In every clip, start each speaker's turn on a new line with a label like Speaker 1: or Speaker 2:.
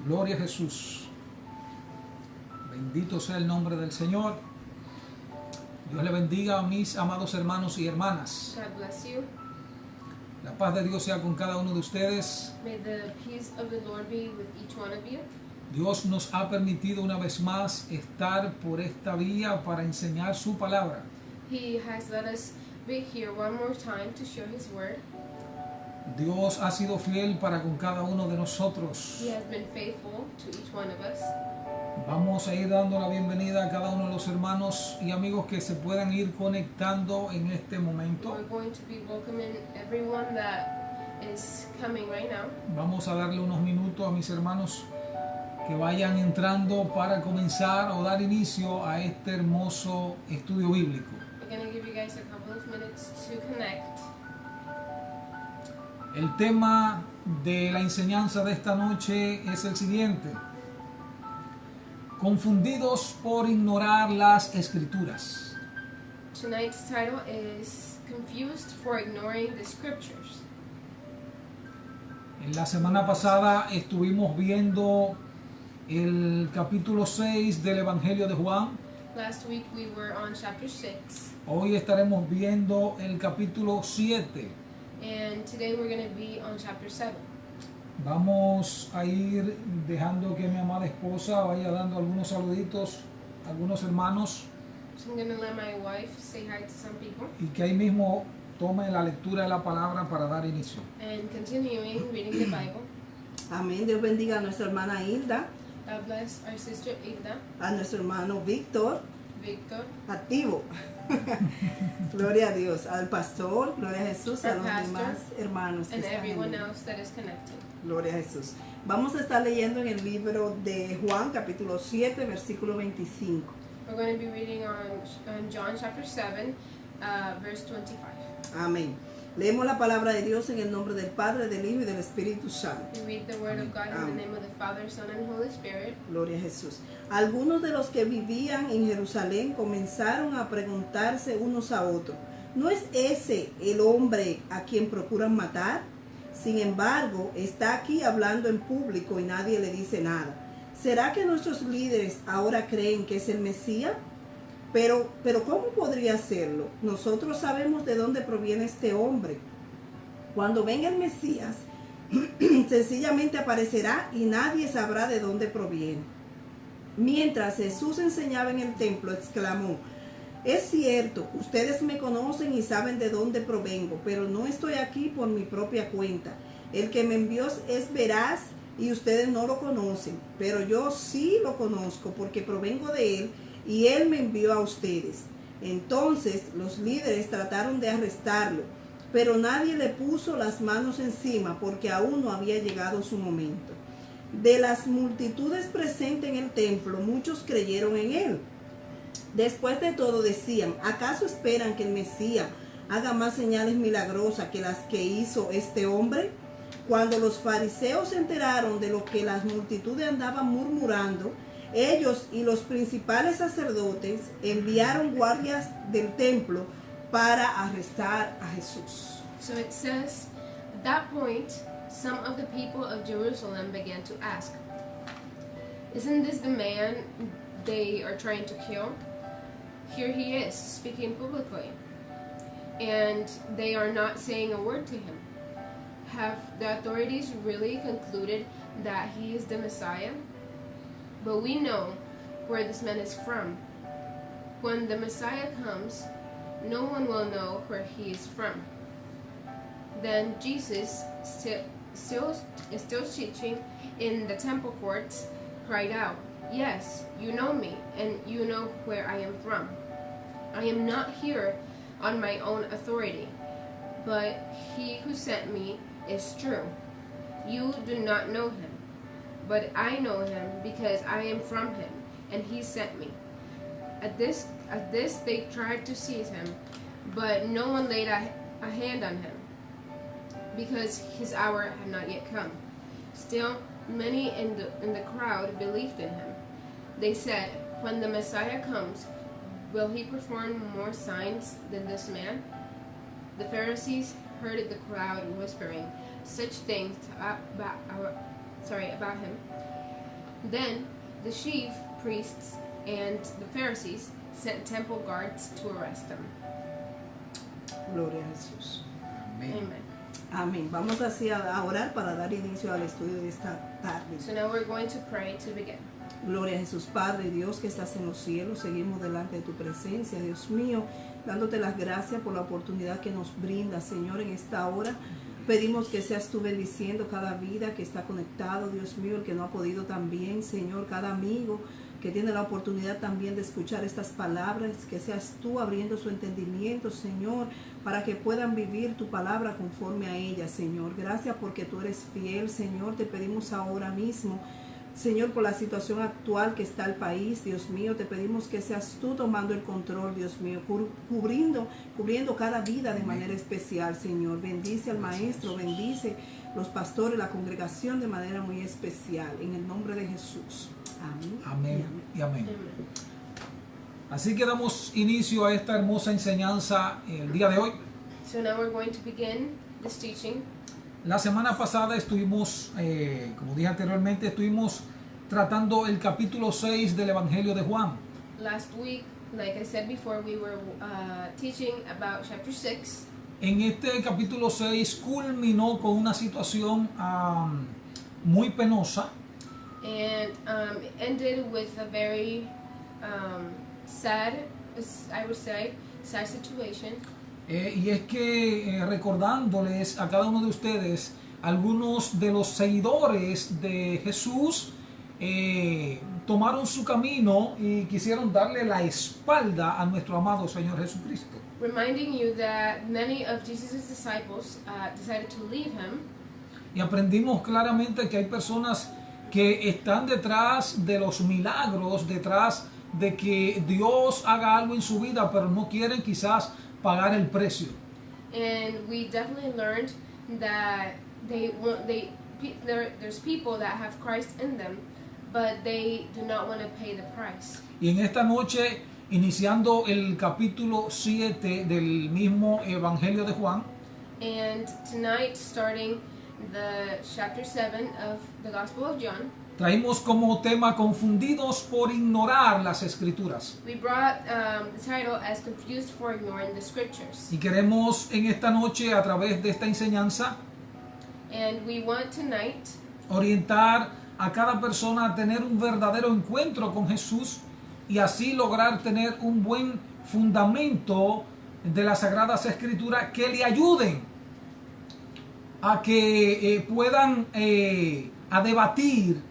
Speaker 1: Gloria a Jesús. Bendito sea el nombre del Señor. Dios le bendiga a mis amados hermanos y hermanas.
Speaker 2: God bless you.
Speaker 1: La paz de Dios sea con cada uno de ustedes.
Speaker 2: May the peace of the Lord be with each one of you.
Speaker 1: Dios nos ha permitido una vez más estar por esta vía para enseñar su palabra.
Speaker 2: He has let us be here one more time to share His word.
Speaker 1: Dios ha sido fiel para con cada uno de nosotros.
Speaker 2: He has been faithful to each one of us.
Speaker 1: Vamos a ir dando la bienvenida a cada uno de los hermanos y amigos que se puedan ir conectando en este momento.
Speaker 2: We're going to be welcoming everyone that is coming right now.
Speaker 1: Vamos a darle unos minutos a mis hermanos que vayan entrando para comenzar o dar inicio a este hermoso estudio bíblico.
Speaker 2: We're going to give you guys a couple of minutes to connect.
Speaker 1: El tema de la enseñanza de esta noche es el siguiente: confundidos por ignorar las escrituras.
Speaker 2: Tonight's title is Confused for Ignoring the Scriptures.
Speaker 1: En la semana pasada estuvimos viendo el capítulo 6 del Evangelio de Juan.
Speaker 2: Last week we were on chapter 6.
Speaker 1: Hoy estaremos viendo el capítulo 7.
Speaker 2: And today we're going to be on chapter 7.
Speaker 1: Vamos a ir dejando que mi amada esposa vaya dando algunos saluditos a algunos hermanos
Speaker 2: So I'm going to let my wife say hi to some people.
Speaker 1: y que ahí mismo tome la lectura de la palabra para dar inicio.
Speaker 2: And continuing reading the Bible.
Speaker 3: Amén. Dios bendiga a nuestra hermana Hilda,
Speaker 2: God bless our sister Hilda,
Speaker 3: a nuestro hermano Víctor,
Speaker 2: Victor,
Speaker 3: activo. Gloria a Dios, al pastor, gloria a Jesús, y a
Speaker 2: Our
Speaker 3: los
Speaker 2: pastor,
Speaker 3: demás hermanos que
Speaker 2: and
Speaker 3: están
Speaker 2: everyone
Speaker 3: en
Speaker 2: else that is connected.
Speaker 3: Gloria a Jesús. Vamos a estar leyendo en el libro de Juan, capítulo 7, versículo 25.
Speaker 2: We're going to be reading on John chapter 7, verse 25.
Speaker 3: Amén. Leemos la palabra de Dios en el nombre del Padre, del Hijo y del Espíritu Santo.
Speaker 2: We read the word of God in the name of the Father, Son, and Holy Spirit.
Speaker 3: Gloria a Jesús. Algunos de los que vivían en Jerusalén comenzaron a preguntarse unos a otros: ¿no es ese el hombre a quien procuran matar? Sin embargo, está aquí hablando en público y nadie le dice nada. ¿Será que nuestros líderes ahora creen que es el Mesías? Pero ¿cómo podría serlo? Nosotros sabemos de dónde proviene este hombre. Cuando venga el Mesías, sencillamente aparecerá y nadie sabrá de dónde proviene. Mientras Jesús enseñaba en el templo, exclamó: es cierto, ustedes me conocen y saben de dónde provengo, pero no estoy aquí por mi propia cuenta. El que me envió es veraz y ustedes no lo conocen, pero yo sí lo conozco porque provengo de él y él me envió a ustedes. Entonces los líderes trataron de arrestarlo, pero nadie le puso las manos encima porque aún no había llegado su momento. De las multitudes presentes en el templo, muchos creyeron en él. Después de todo decían: ¿acaso esperan que el Mesías haga más señales milagrosas que las que hizo este hombre? Cuando los fariseos se enteraron de lo que las multitudes andaban murmurando, ellos y los principales sacerdotes enviaron guardias del templo para arrestar a Jesús.
Speaker 2: So it says, at that point, some of the people of Jerusalem began to ask, isn't this the man they are trying to kill? Here he is, speaking publicly, and they are not saying a word to him. Have the authorities really concluded that he is the Messiah? But we know where this man is from. When the Messiah comes, no one will know where he is from. Then Jesus, still teaching in the temple courts, cried out, yes, you know me, and you know where I am from. I am not here on my own authority, but he who sent me is true. You do not know him, but I know him because I am from him, and he sent me. At this they tried to seize him, but no one laid a hand on him, because his hour had not yet come. Still, many in the crowd believed in him. They said, when the Messiah comes, will he perform more signs than this man? The Pharisees heard the crowd whispering such things about him. Then the chief priests and the Pharisees sent temple guards to arrest him.
Speaker 3: Gloria a Jesús.
Speaker 2: Amen.
Speaker 3: Amén. Vamos así a orar para dar inicio al estudio de esta tarde.
Speaker 2: So now we're going to pray to begin.
Speaker 3: Gloria a Jesús, Padre Dios que estás en los cielos, seguimos delante de tu presencia, Dios mío, dándote las gracias por la oportunidad que nos brinda, Señor, en esta hora. Pedimos que seas tú bendiciendo cada vida que está conectado, Dios mío, el que no ha podido también, Señor, cada amigo que tiene la oportunidad también de escuchar estas palabras, que seas tú abriendo su entendimiento, Señor, para que puedan vivir tu palabra conforme a ella, Señor. Gracias porque tú eres fiel, Señor, te pedimos ahora mismo, Señor, por la situación actual que está el país, Dios mío, te pedimos que seas tú tomando el control, Dios mío, cubriendo cada vida de manera especial, Señor. Bendice al maestro, bendice los pastores, la congregación de manera muy especial, en el nombre de Jesús. Amén.
Speaker 1: Amén y amén.
Speaker 2: Amen.
Speaker 1: Así que damos inicio a esta hermosa enseñanza el día de hoy.
Speaker 2: So now we're going to begin this teaching.
Speaker 1: La semana pasada estuvimos, como dije anteriormente, estuvimos tratando el capítulo 6 del Evangelio de Juan.
Speaker 2: Last week, like I said before, we were teaching about chapter 6.
Speaker 1: En este capítulo 6 culminó con una situación muy penosa.
Speaker 2: And it ended with a very sad, I would say, sad situation.
Speaker 1: Y es que recordándoles a cada uno de ustedes, algunos de los seguidores de Jesús tomaron su camino y quisieron darle la espalda a nuestro amado Señor Jesucristo.
Speaker 2: Reminding you that many of Jesus' disciples decided to leave him.
Speaker 1: Y aprendimos claramente que hay personas que están detrás de los milagros, detrás de que Dios haga algo en su vida, pero no quieren quizás pagar el precio.
Speaker 2: And we definitely learned that there's people that have Christ in them, but they do not want to pay the price.
Speaker 1: Y en esta noche, iniciando el capítulo 7 del mismo Evangelio de Juan,
Speaker 2: And tonight, starting the chapter 7 of the Gospel of John,
Speaker 1: traímos como tema confundidos por ignorar las escrituras.
Speaker 2: we brought the title as Confused for Ignoring the Scriptures.
Speaker 1: Y queremos en esta noche, a través de esta enseñanza,
Speaker 2: And we want tonight
Speaker 1: orientar a cada persona a tener un verdadero encuentro con Jesús y así lograr tener un buen fundamento de las Sagradas Escrituras que le ayuden a que puedan a debatir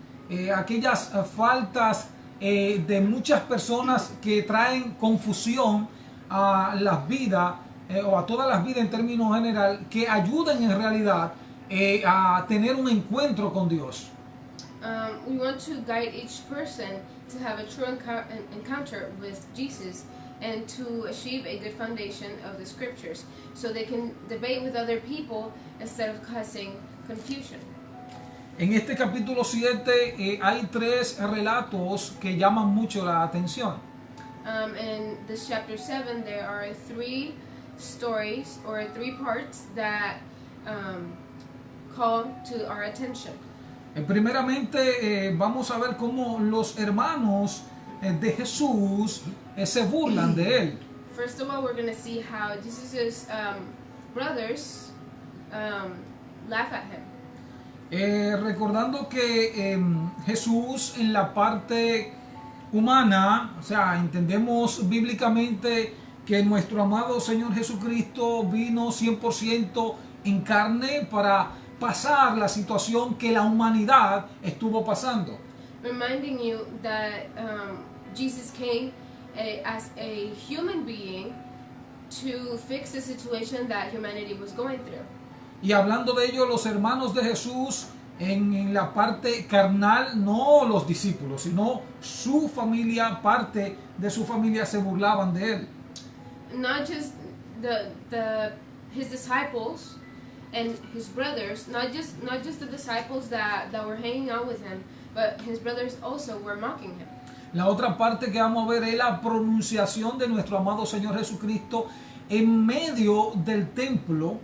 Speaker 1: aquellas faltas de muchas personas que traen confusión a las vidas o a todas las vidas en términos general, que ayuden en realidad a tener un encuentro con Dios.
Speaker 2: we want to guide each person to have a true encounter with Jesus and to achieve a good foundation of the Scriptures so they can debate with other people instead of causing confusion.
Speaker 1: En este capítulo 7 hay tres relatos que llaman mucho la atención.
Speaker 2: In this chapter 7, there are 3 stories or 3 parts that call to our attention.
Speaker 1: Primeramente vamos a ver cómo los hermanos de Jesús se burlan de él.
Speaker 2: First of all, we're going to see how Jesus' brothers laugh at him.
Speaker 1: Recordando que Jesús en la parte humana, o sea, entendemos bíblicamente que nuestro amado Señor Jesucristo vino 100% en carne para pasar la situación que la humanidad estuvo pasando.
Speaker 2: Reminding you that Jesus came as a human being to fix the situation that humanity was going through.
Speaker 1: Y hablando de ello, los hermanos de Jesús en la parte carnal, no los discípulos, sino su familia, parte de su familia se burlaban de él.
Speaker 2: Not just his disciples and his brothers, not just the disciples that were hanging out with him, but his brothers also were mocking him.
Speaker 1: La otra parte que vamos a ver es la pronunciación de nuestro amado Señor Jesucristo en medio del templo.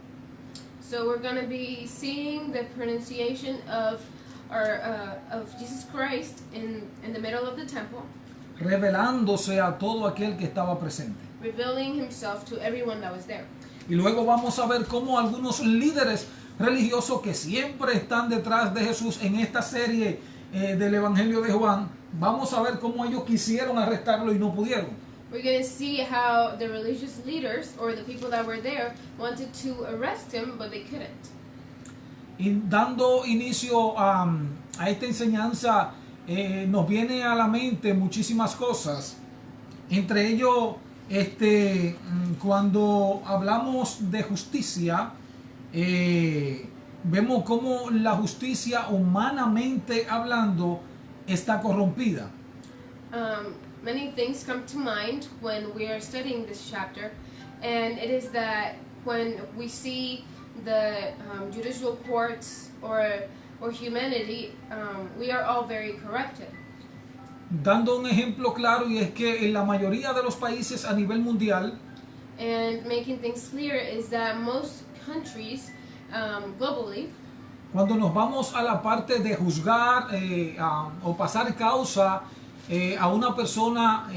Speaker 2: So we're going to be seeing the pronunciation of of Jesus Christ in the middle of the temple,
Speaker 1: revelándose a todo aquel que estaba presente.
Speaker 2: revealing himself to everyone that was there.
Speaker 1: Y luego vamos a ver cómo algunos líderes religiosos que siempre están detrás de Jesús en esta serie del Evangelio de Juan, vamos a ver cómo ellos quisieron arrestarlo y no pudieron.
Speaker 2: We're going to see how the religious leaders or the people that were there wanted to arrest him, but they couldn't.
Speaker 1: Y dando inicio a esta enseñanza, nos viene a la mente muchísimas cosas. Entre ellos, cuando hablamos de justicia, vemos cómo la justicia, humanamente hablando, está corrompida.
Speaker 2: Many things come to mind when we are studying this chapter, and it is that when we see the judicial courts or humanity, we are all very corrupted.
Speaker 1: Dando un ejemplo claro, y es que en la mayoría de los países a nivel mundial,
Speaker 2: And making things clear is that most countries globally,
Speaker 1: cuando nos vamos a la parte de juzgar o pasar causa a una persona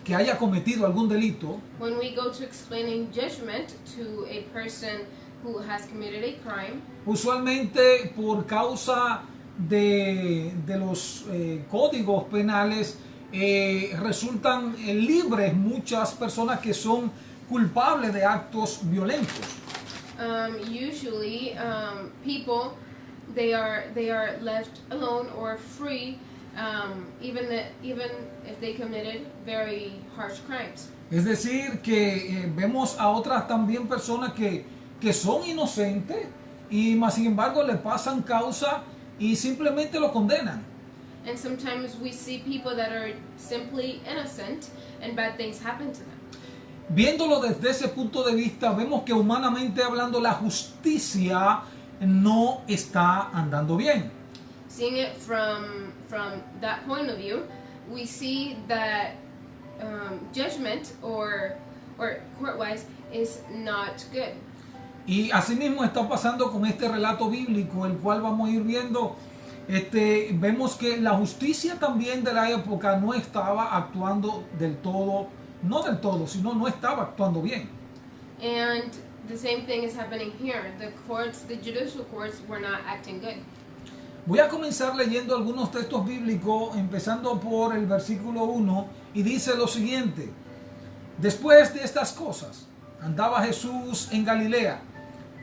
Speaker 1: que haya cometido algún delito,
Speaker 2: when we go to explaining judgment to a person who has committed a crime,
Speaker 1: usualmente por causa de los códigos penales resultan libres muchas personas que son culpables de actos violentos.
Speaker 2: Usually people they are left alone or free, even if they committed very harsh crimes.
Speaker 1: Es decir, que vemos a otras también personas que son inocentes y más sin embargo le pasan causa y simplemente lo condenan.
Speaker 2: And sometimes we see people that are simply innocent and bad things happen to them.
Speaker 1: Viéndolo desde ese punto de vista, vemos que humanamente hablando la justicia no está andando bien.
Speaker 2: Seeing it from that point of view, we see that judgment or court-wise is not good.
Speaker 1: Y asimismo está pasando con este relato bíblico, el cual vamos a ir viendo. Vemos que la justicia también de la época no estaba actuando del todo, no del todo, sino no estaba actuando bien.
Speaker 2: And the same thing is happening here. The judicial courts were not acting good.
Speaker 1: Voy a comenzar leyendo algunos textos bíblicos, empezando por el versículo 1, y dice lo siguiente: después de estas cosas, andaba Jesús en Galilea,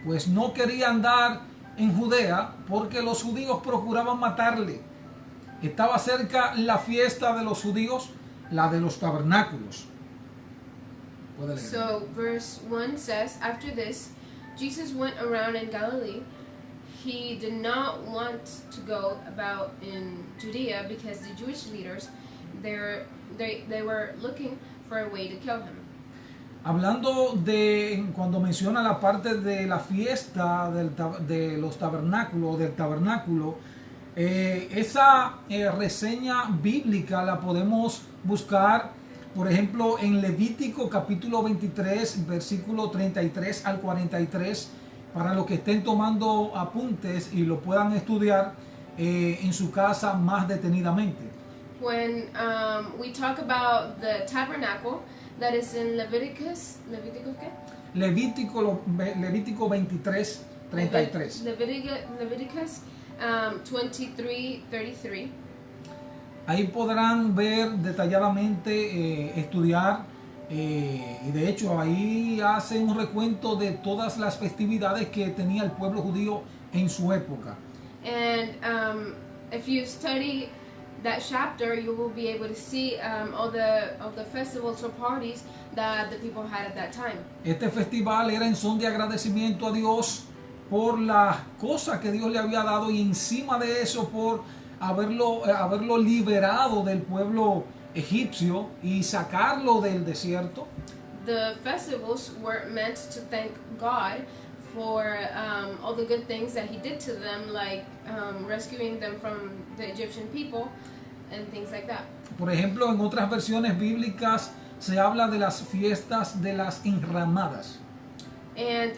Speaker 1: pues no quería andar en Judea, porque los judíos procuraban matarle. Estaba cerca la fiesta de los judíos, la de los tabernáculos. Puede leer.
Speaker 2: So verse 1 says, after this, Jesus went around in Galilee. He did not want to go about in Judea because the Jewish leaders, they were looking for a way to kill him.
Speaker 1: Hablando de cuando menciona la parte de la fiesta de los tabernáculos, del tabernáculo, esa reseña bíblica la podemos buscar, por ejemplo, en Levítico capítulo 23, versículo 33 al 43, para los que estén tomando apuntes y lo puedan estudiar en su casa más detenidamente.
Speaker 2: When we talk about the tabernacle, that is in Leviticus ¿qué?
Speaker 1: Levítico 23, 33.
Speaker 2: Leviticus 23:33.
Speaker 1: Ahí podrán ver detalladamente, estudiar, y de hecho ahí hace un recuento de todas las festividades que tenía el pueblo judío en su época.
Speaker 2: And if you study that chapter, you will be able to see all the festivals or parties that the people had at that time.
Speaker 1: Este festival era en son de agradecimiento a Dios por las cosas que Dios le había dado, y encima de eso por haberlo liberado del pueblo egipcio y sacarlo del desierto.
Speaker 2: The festivals were meant to thank God for all the good things that he did to them, like rescuing them from the Egyptian people and things like that.
Speaker 1: Por ejemplo, en otras versiones bíblicas se habla de las fiestas de las enramadas.
Speaker 2: And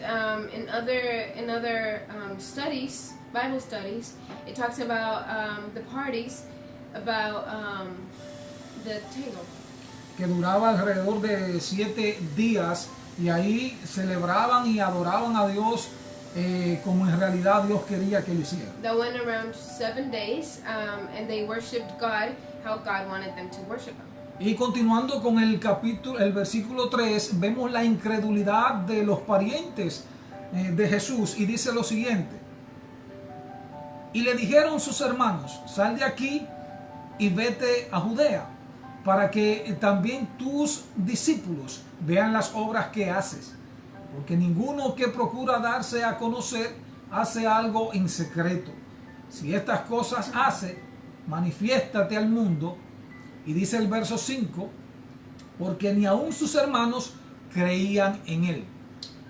Speaker 2: in other studies, Bible studies, it talks about the parties, about the table.
Speaker 1: que duraba alrededor de 7 días y ahí celebraban y adoraban a Dios como en realidad Dios quería que lo hicieran.
Speaker 2: That went around 7 days, and they worshipped God how God wanted them to worship Him.
Speaker 1: Y continuando con el versículo 3, vemos la incredulidad de los parientes de Jesús y dice lo siguiente: y le dijeron sus hermanos, sal de aquí y vete a Judea, para que también tus discípulos vean las obras que haces, porque ninguno que procura darse a conocer hace algo en secreto. Si estas cosas hace, manifiéstate al mundo. Y dice el verso 5, porque ni aun sus hermanos creían en él.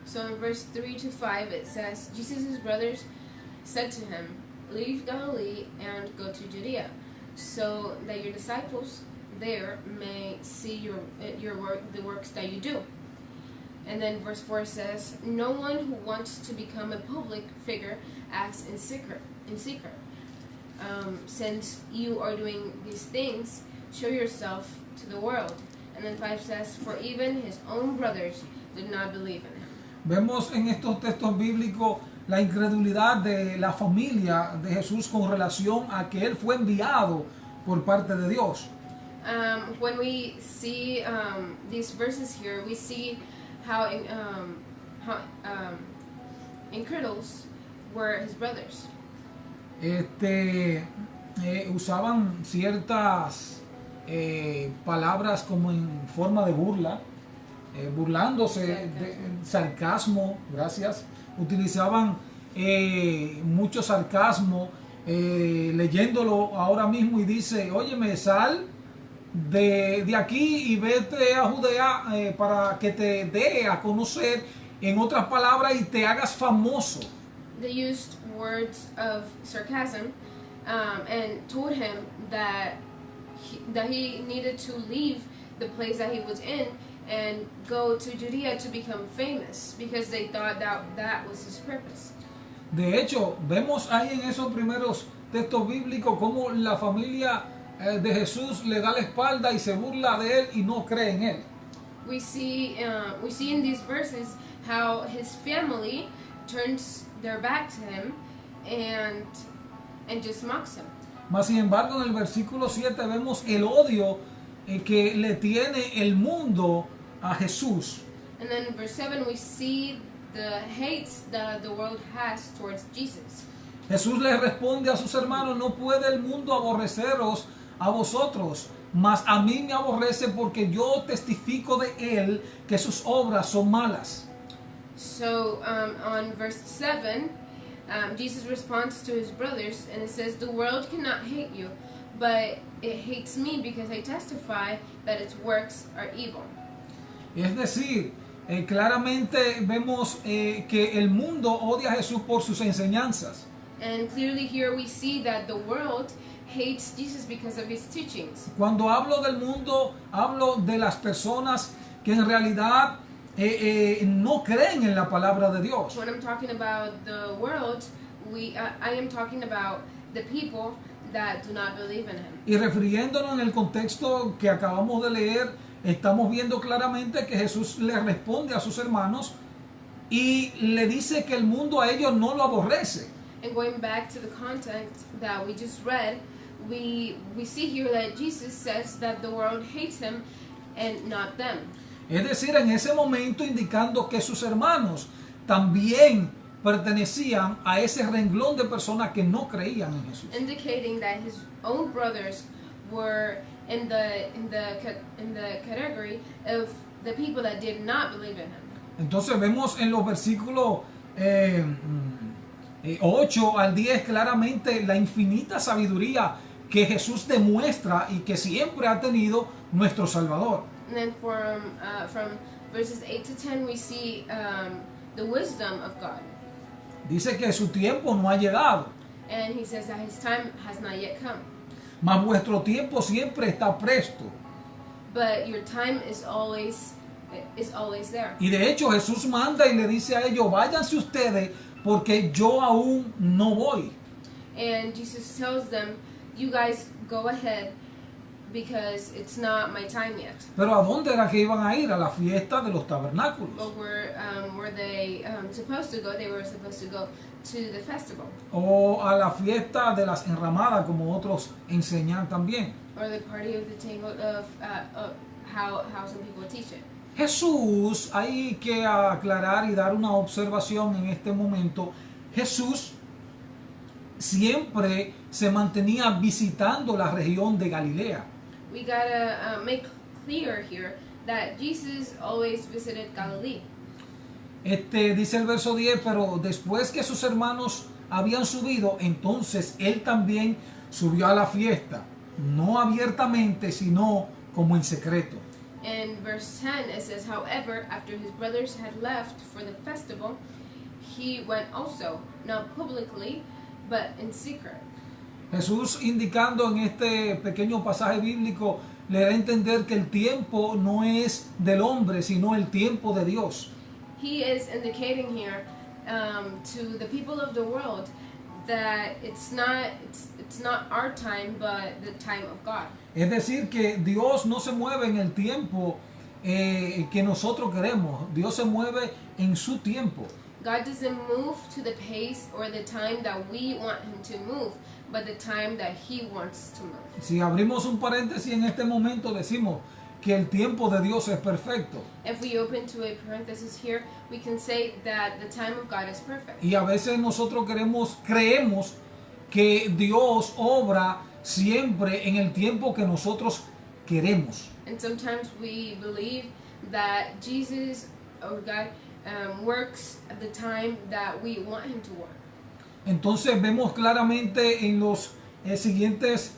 Speaker 2: So in verse 3 to 5 it says, Jesus' brothers said to him, leave Galilee and go to Judea, so that your disciples there may see the works that you do. And then verse 4 says, no one who wants to become a public figure acts in secret. Since you are doing these things, show yourself to the world. And then 5 says, for even his own brothers did not believe in him.
Speaker 1: Vemos en estos textos bíblicos la incredulidad de la familia de Jesús con relación a que él fue enviado por parte de Dios.
Speaker 2: When we see these verses here, we see how incredulous were his brothers.
Speaker 1: Usaban ciertas palabras como en forma de burla, burlándose, sarcasmo, gracias. Utilizaban mucho sarcasmo, leyéndolo ahora mismo y dice, óyeme, sal de aquí y vete a Judea para que te dé a conocer, en otras palabras, y te hagas famoso.
Speaker 2: They used words of sarcasm and told him that he needed to leave the place that he was in and go to Judea to become famous, because they thought that was his purpose.
Speaker 1: De hecho, vemos ahí en esos primeros textos bíblicos cómo la familia de Jesús le da la espalda y se burla de él y no cree en él.
Speaker 2: We see in these verses how his family turns their back to him and just mocks him.
Speaker 1: Mas sin embargo, en el versículo 7 vemos el odio que le tiene el mundo a Jesús.
Speaker 2: And then in verse 7 we see the hate that the world has towards Jesus.
Speaker 1: Jesús le responde a sus hermanos, no puede el mundo aborreceros a vosotros, mas a mí me aborrece porque yo testifico de él que sus obras son malas.
Speaker 2: So on verse 7, Jesus responds to his brothers and it says, the world cannot hate you, but it hates me because I testify that its works are evil.
Speaker 1: Es decir, claramente vemos que el mundo odia a Jesús por sus enseñanzas.
Speaker 2: And clearly here we see that the world hates Jesus because of his teachings.
Speaker 1: Cuando hablo del mundo, hablo de las personas que en realidad no creen en la palabra de Dios.
Speaker 2: When I'm talking about the world, I am talking about the people that do not believe in him.
Speaker 1: Y refiriéndonos en el contexto que acabamos de leer, estamos viendo claramente que Jesús le responde a sus hermanos y le dice que el mundo a ellos no lo aborrece.
Speaker 2: And going back to the context that we just read, we see here that Jesus says that the world hates him and not them.
Speaker 1: Es decir, en ese momento indicando que sus hermanos también pertenecían a ese renglón de personas que no creían en Jesús.
Speaker 2: Indicating that his own brothers were in the category of the people that did not believe in him.
Speaker 1: Entonces vemos en los versículos 8 al 10 claramente la infinita sabiduría que Jesús demuestra y que siempre ha tenido nuestro Salvador.
Speaker 2: And then from verses 8 to 10 we see the wisdom of God.
Speaker 1: Dice que su tiempo no ha llegado,
Speaker 2: And he says that his time has not yet come.
Speaker 1: mas vuestro tiempo siempre está presto.
Speaker 2: But your time is always there.
Speaker 1: Y de hecho Jesús manda y le dice a ellos, váyanse ustedes porque yo aún no voy.
Speaker 2: And Jesus tells them, you guys go ahead because it's not my time yet.
Speaker 1: Pero ¿a dónde era que iban a ir? A la fiesta de los tabernáculos.
Speaker 2: But were they supposed to go? They were supposed to go to the festival,
Speaker 1: O a la fiesta de las enramadas, como otros enseñan también.
Speaker 2: or the party of the table of how some people teach it.
Speaker 1: Jesús, hay que aclarar y dar una observación en este momento. Jesús siempre se mantenía visitando la región de Galilea.
Speaker 2: We gotta make clear here that Jesus always visited Galilee.
Speaker 1: Dice el verso 10, pero después que sus hermanos habían subido, entonces él también subió a la fiesta, no abiertamente, sino como en secreto.
Speaker 2: In verse 10 it says, however, after his brothers had left for the festival, he went also, not publicly, but in secret.
Speaker 1: Jesús, indicando en este pequeño pasaje bíblico, le da a entender que el tiempo no es del hombre, sino el tiempo de Dios.
Speaker 2: He is indicating here to the people of the world that it's not our time, but the time of God.
Speaker 1: Es decir, que Dios no se mueve en el tiempo que nosotros queremos. Dios se mueve en su tiempo.
Speaker 2: God doesn't move to the pace or the time that we want him to move, but the time that he wants to move.
Speaker 1: Si abrimos un paréntesis en este momento, decimos que el tiempo de Dios es perfecto.
Speaker 2: If we open to a parenthesis here, we can say that the time of God is perfect.
Speaker 1: Y a veces nosotros creemos que Dios obra siempre en el tiempo que nosotros queremos.
Speaker 2: And sometimes we believe that Jesus or God works at the time that we want him to work.
Speaker 1: Entonces vemos claramente en los siguientes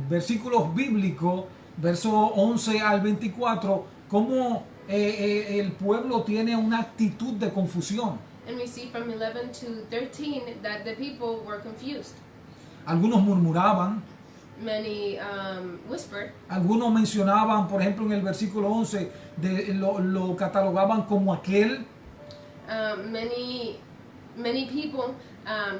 Speaker 1: versículos bíblicos, verso 11 al 24, cómo el pueblo tiene una actitud de confusión.
Speaker 2: And we see from 11 to 13 that the people were confused.
Speaker 1: Algunos murmuraban,
Speaker 2: Many whispered.
Speaker 1: algunos mencionaban, por ejemplo en el versículo 11, lo catalogaban como aquel.
Speaker 2: Many people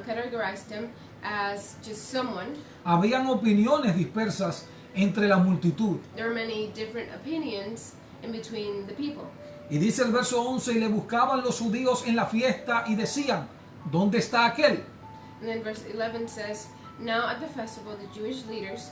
Speaker 2: categorized him as just someone.
Speaker 1: Habían opiniones dispersas entre la multitud.
Speaker 2: There were many different opinions in between the people.
Speaker 1: Y dice el verso 11, y le buscaban los judíos en la fiesta y decían, ¿dónde está aquel?
Speaker 2: And then verse 11 says, now at the festival the Jewish leaders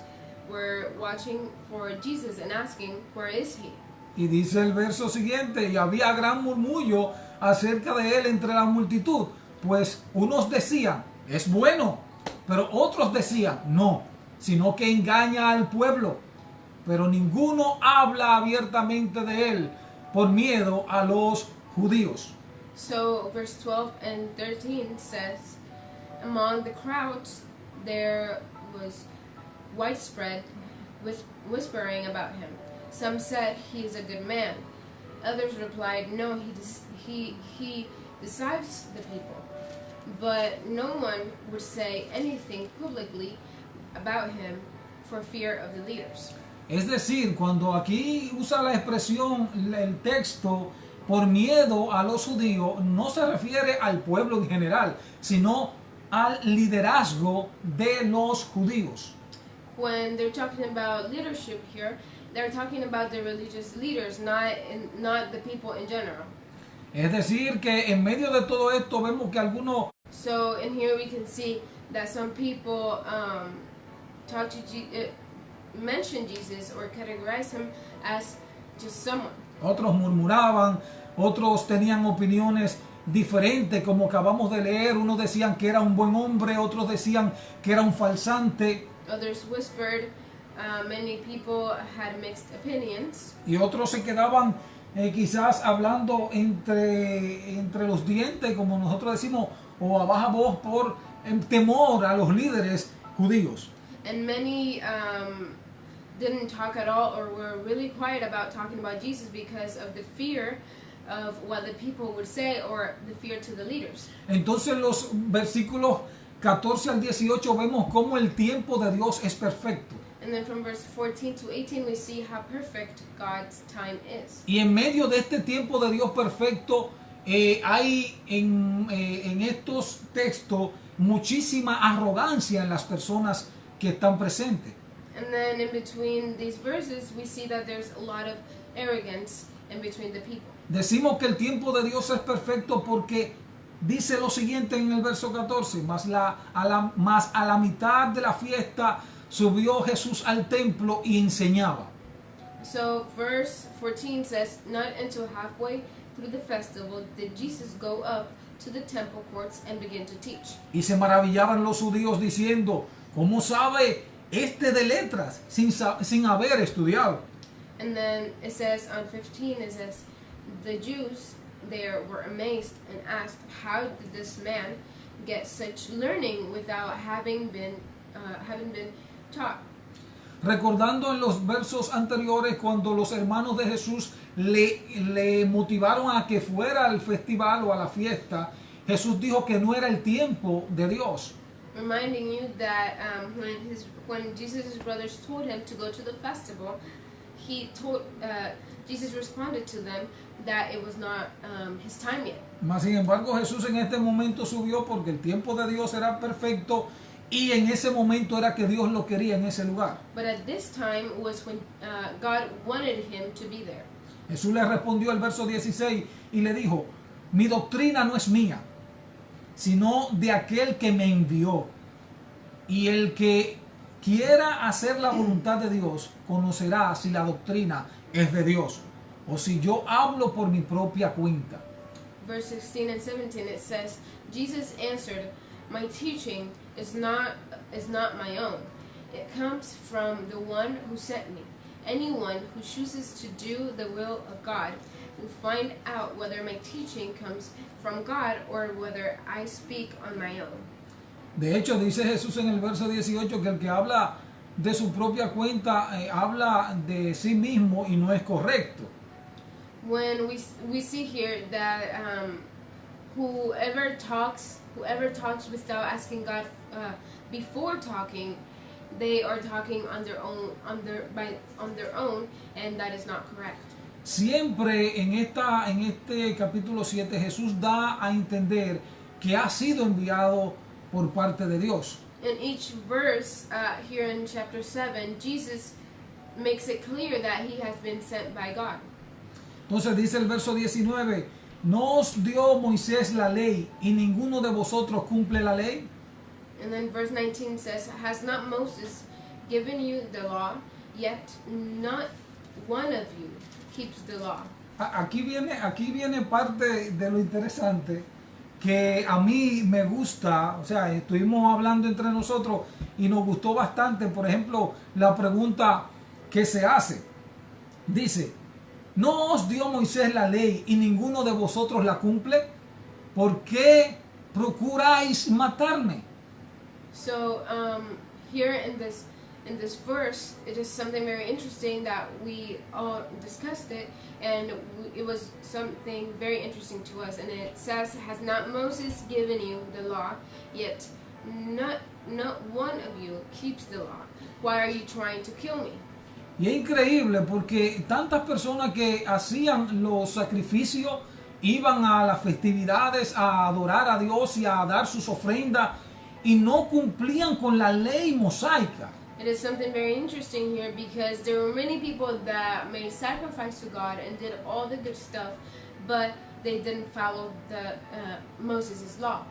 Speaker 2: were watching for Jesus and asking, where is he?
Speaker 1: Y dice el verso siguiente, y había gran murmullo acerca de él entre la multitud, pues unos decían, es bueno, pero otros decían, no, sino que engaña al pueblo. Pero ninguno habla abiertamente de él por miedo a los judíos.
Speaker 2: So verse 12 and 13 says, among the crowds there was widespread whispering about him. Some said he is a good man. Others replied, no, he deceives the people. But no one would say anything publicly about him for fear of the leaders.
Speaker 1: Es decir, cuando aquí usa la expresión, el texto, por miedo a los judíos, no se refiere al pueblo en general, sino al liderazgo de los judíos.
Speaker 2: When they're talking about leadership here, they're talking about the religious leaders, not the people in general.
Speaker 1: Es decir, que en medio de todo esto vemos que algunos
Speaker 2: So in here we can see that some people mention Jesus or categorize him as just someone.
Speaker 1: otros murmuraban, otros tenían opiniones diferentes, como acabamos de leer. Unos decían que era un buen hombre, otros decían que era un falsante,
Speaker 2: Others whispered. Many people had mixed opinions.
Speaker 1: y otros se quedaban quizás hablando entre los dientes, como nosotros decimos, o a baja voz por temor a los líderes judíos.
Speaker 2: And many didn't talk at all or were really quiet about talking about Jesus because of the fear of what the people would say or the fear to the leaders.
Speaker 1: Entonces los versículos 14 al 18 vemos cómo el tiempo de Dios es perfecto.
Speaker 2: And then from verse 14 to 18 we see how perfect God's time is.
Speaker 1: Y en medio de este tiempo de Dios perfecto, hay en estos textos muchísima arrogancia en las personas que están presentes.
Speaker 2: And then in between these verses, we see that there's a lot of arrogance in between the people.
Speaker 1: Decimos que el tiempo de Dios es perfecto porque dice lo siguiente en el verso 14, más a la mitad de la fiesta subió Jesús al templo y enseñaba.
Speaker 2: So verse 14 says, not until halfway through the festival did Jesus go up to the temple courts and begin to teach.
Speaker 1: Y se maravillaban los judíos diciendo, ¿cómo sabe este de letras sin haber estudiado?
Speaker 2: And then it says on 15, it says, the Jews there were amazed and asked, how did this man get such learning without having been taught?
Speaker 1: Recordando en los versos anteriores cuando los hermanos de Jesús le motivaron a que fuera al festival o a la fiesta, Jesús dijo que no era el tiempo de Dios.
Speaker 2: Reminding you that when Jesus' brothers told him to go to the festival, Jesus responded to them that it was not his time yet.
Speaker 1: Mas sin embargo Jesús en este momento subió porque el tiempo de Dios era perfecto y en ese momento era que Dios lo quería en ese lugar.
Speaker 2: But at this time was when God wanted him to be there.
Speaker 1: Jesús le respondió el verso 16 y le dijo, mi doctrina no es mía, sino de aquel que me envió. Y el que quiera hacer la voluntad de Dios conocerá si la doctrina es de Dios o si yo hablo por mi propia cuenta.
Speaker 2: Verse 16 and 17 it says, Jesus answered, my teaching is not my own. It comes from the one who sent me. Anyone who chooses to do the will of God will find out whether my teaching comes from God or whether I speak on my own.
Speaker 1: De hecho, dice Jesús en el verso 18 que el que habla de su propia cuenta habla de sí mismo y no es correcto.
Speaker 2: When we see here that whoever talks without asking God before talking, they are talking on their own, and that is not correct.
Speaker 1: Siempre en este capítulo 7 Jesús da a entender que ha sido enviado por parte de Dios.
Speaker 2: In each verse here in chapter 7, Jesus makes it clear that he has been sent by God.
Speaker 1: Entonces dice el verso 19, ¿no os dio Moisés la ley y ninguno de vosotros cumple la ley?
Speaker 2: And then verse 19 says, has not Moses given you the law, yet not one of you keeps the law?
Speaker 1: Aquí viene parte de lo interesante que a mí me gusta, o sea, estuvimos hablando entre nosotros y nos gustó bastante, por ejemplo, la pregunta que se hace. Dice, ¿no os dio Moisés la ley y ninguno de vosotros la cumple? ¿Por qué procuráis matarme?
Speaker 2: So here in this verse, it is something very interesting that we all discussed it, and it was something very interesting to us. And it says, "Has not Moses given you the law? Yet not one of you keeps the law. Why are you trying to kill me?"
Speaker 1: Y es increíble porque tantas personas que hacían los sacrificios, iban a las festividades a adorar a Dios y a dar sus ofrendas y no cumplían con la ley mosaica.
Speaker 2: It is something very interesting here because there were many people that made sacrifice to God and did all the good stuff, but they didn't follow the Moses' law.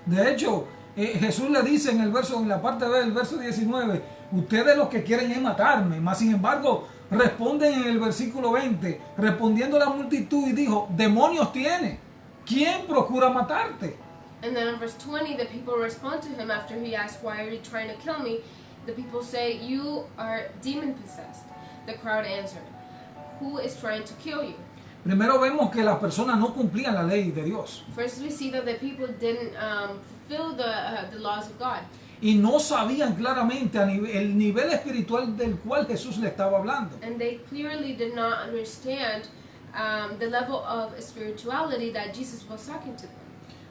Speaker 1: De hecho, Jesús le dice en la parte B del verso 19, ustedes los que quieren es matarme, mas sin embargo responden en el versículo 20, respondiendo la multitud y dijo, demonios tiene, ¿quién procura matarte?
Speaker 2: And then in verse 20, the people respond to him after he asked, why are you trying to kill me? The people say, you are demon possessed. The crowd answered, who is trying to kill you?
Speaker 1: Primero vemos que las personas no cumplían la ley de Dios.
Speaker 2: First we see that the people didn't fulfill the laws of God.
Speaker 1: Y no sabían claramente el nivel espiritual del cual Jesús le estaba hablando.
Speaker 2: And they clearly did not understand the level of spirituality that Jesus was talking to them.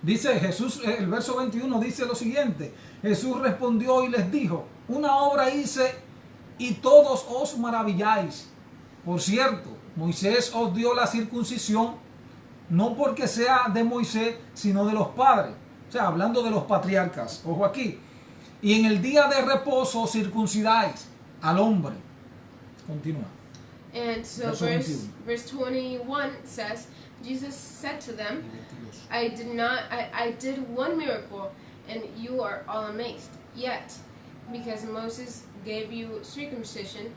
Speaker 1: Dice Jesús, el verso 21 dice lo siguiente, Jesús respondió y les dijo, una obra hice y todos os maravilláis. Por cierto, Moisés os dio la circuncisión, no porque sea de Moisés, sino de los padres. O sea, hablando de los patriarcas. Ojo aquí. Y en el día de reposo circuncidáis al hombre. Continúa.
Speaker 2: And so verse 21 says, Jesus said to them, I did one miracle, and you are all amazed. Yet, because Moses gave you circumcision,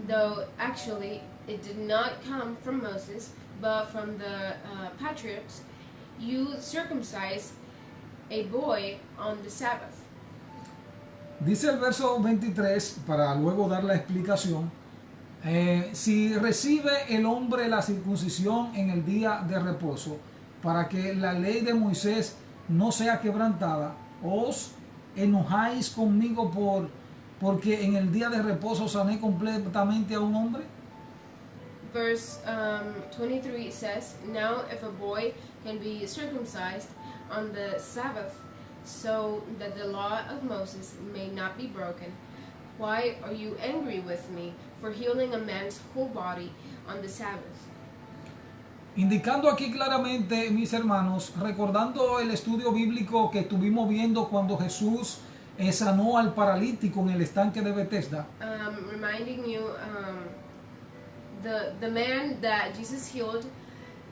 Speaker 2: though actually it did not come from Moses, but from the patriarchs, you circumcised a boy on the Sabbath.
Speaker 1: Dice el verso 23, para luego dar la explicación, si recibe el hombre la circuncisión en el día de reposo, para que la ley de Moisés no sea quebrantada, os enojáis conmigo porque en el día de reposo sané completamente a un hombre.
Speaker 2: Verse 23 says, Now if a boy can be circumcised on the Sabbath, so that the law of Moses may not be broken, why are you angry with me for healing a man's whole body on the Sabbath?
Speaker 1: Indicando aquí claramente, mis hermanos, recordando el estudio bíblico que estuvimos viendo cuando Jesús sanó al paralítico en el estanque de Bethesda.
Speaker 2: Reminding you the man that Jesus healed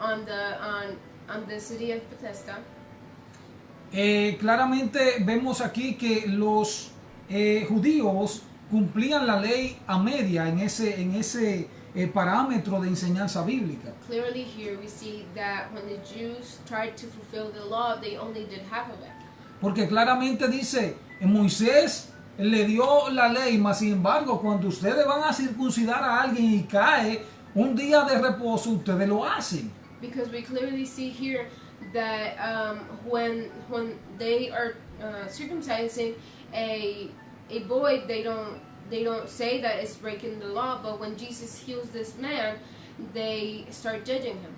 Speaker 2: on the city of Bethesda.
Speaker 1: Claramente vemos aquí que los judíos cumplían la ley a media en ese parámetro de enseñanza bíblica.
Speaker 2: Clearly here we see that when the Jews tried to fulfill the law, they only did half of it.
Speaker 1: Porque claramente dice, Moisés le dio la ley, mas sin embargo, cuando ustedes van a circuncidar a alguien y cae un día de reposo, ustedes lo hacen.
Speaker 2: Because we clearly see here that when they are circumcising a boy, they don't say that it's breaking the law, but when Jesus heals this man, they start judging him.